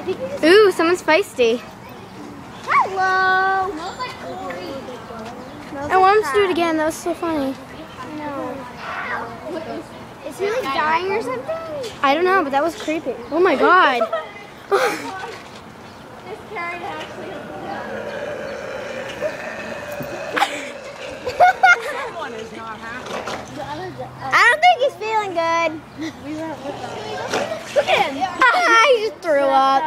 Ooh, someone's feisty. Hello. I want him to do it again. That was so funny. Is he like dying or something? I don't know, but that was creepy. Oh my god. Someone is not happy. I don't think he's feeling good. Look at him. He just threw up.